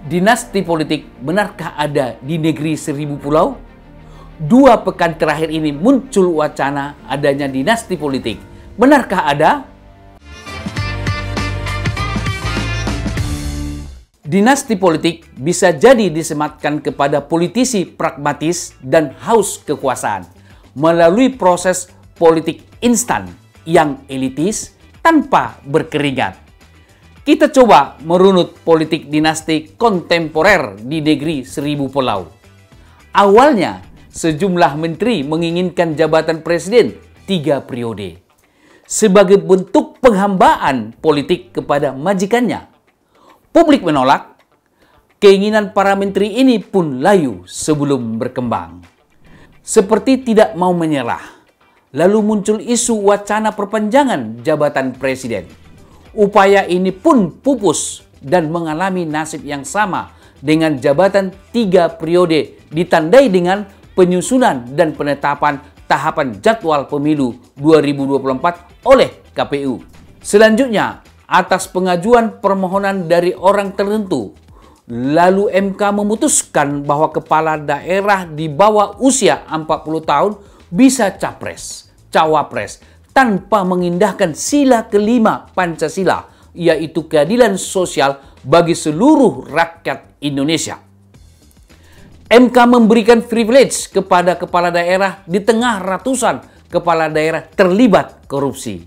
Dinasti politik benarkah ada di negeri seribu pulau? 2 pekan terakhir ini muncul wacana adanya dinasti politik. Benarkah ada? Dinasti politik bisa jadi disematkan kepada politisi pragmatis dan haus kekuasaan melalui proses politik instan yang elitis tanpa berkeringat. Kita coba merunut politik dinasti kontemporer di negeri seribu pulau. Awalnya, sejumlah menteri menginginkan jabatan presiden 3 periode sebagai bentuk penghambaan politik kepada majikannya. Publik menolak. Keinginan para menteri ini pun layu sebelum berkembang. Seperti tidak mau menyerah. Lalu muncul isu wacana perpanjangan jabatan presiden. Upaya ini pun pupus dan mengalami nasib yang sama dengan jabatan 3 periode ditandai dengan penyusunan dan penetapan tahapan jadwal pemilu 2024 oleh KPU. Selanjutnya, atas pengajuan permohonan dari orang tertentu, lalu MK memutuskan bahwa kepala daerah di bawah usia 40 tahun bisa capres, cawapres, tanpa mengindahkan sila kelima Pancasila, yaitu keadilan sosial bagi seluruh rakyat Indonesia. MK memberikan privilege kepada kepala daerah di tengah ratusan kepala daerah terlibat korupsi.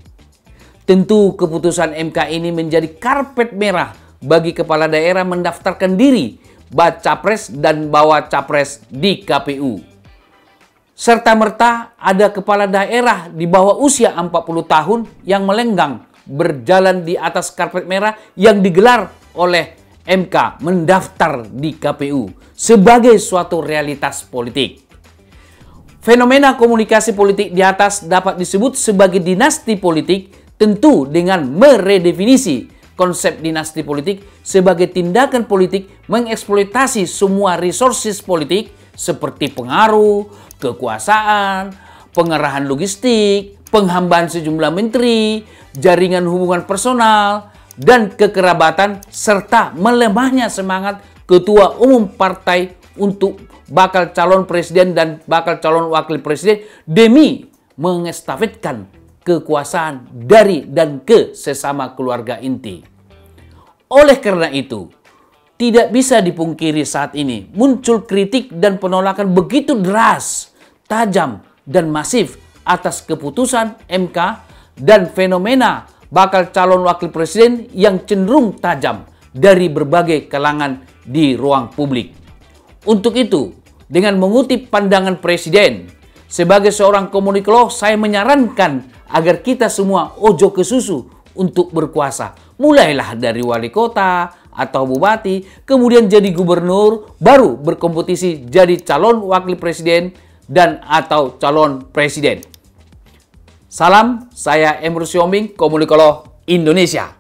Tentu keputusan MK ini menjadi karpet merah bagi kepala daerah mendaftarkan diri baca pres dan bawa capres di KPU. Serta-merta ada kepala daerah di bawah usia 40 tahun yang melenggang berjalan di atas karpet merah yang digelar oleh MK mendaftar di KPU sebagai suatu realitas politik. Fenomena komunikasi politik di atas dapat disebut sebagai dinasti politik, tentu dengan meredefinisi konsep dinasti politik sebagai tindakan politik mengeksploitasi semua resources politik seperti pengaruh, kekuasaan, pengerahan logistik, penghambaan sejumlah menteri, jaringan hubungan personal, dan kekerabatan, serta melemahnya semangat ketua umum partai untuk bakal calon presiden dan bakal calon wakil presiden demi mengestafetkan kekuasaan dari dan ke sesama keluarga inti. Oleh karena itu, tidak bisa dipungkiri saat ini muncul kritik dan penolakan begitu deras, tajam, dan masif atas keputusan MK dan fenomena bakal calon wakil presiden yang cenderung tajam dari berbagai kalangan di ruang publik. Untuk itu, dengan mengutip pandangan Presiden, sebagai seorang komunikolog saya menyarankan agar kita semua ojo ke susu untuk berkuasa. Mulailah dari wali kota atau bupati, kemudian jadi gubernur, baru berkompetisi jadi calon wakil presiden dan atau calon presiden. Salam, saya Emrus Yombing, komunikolog Indonesia.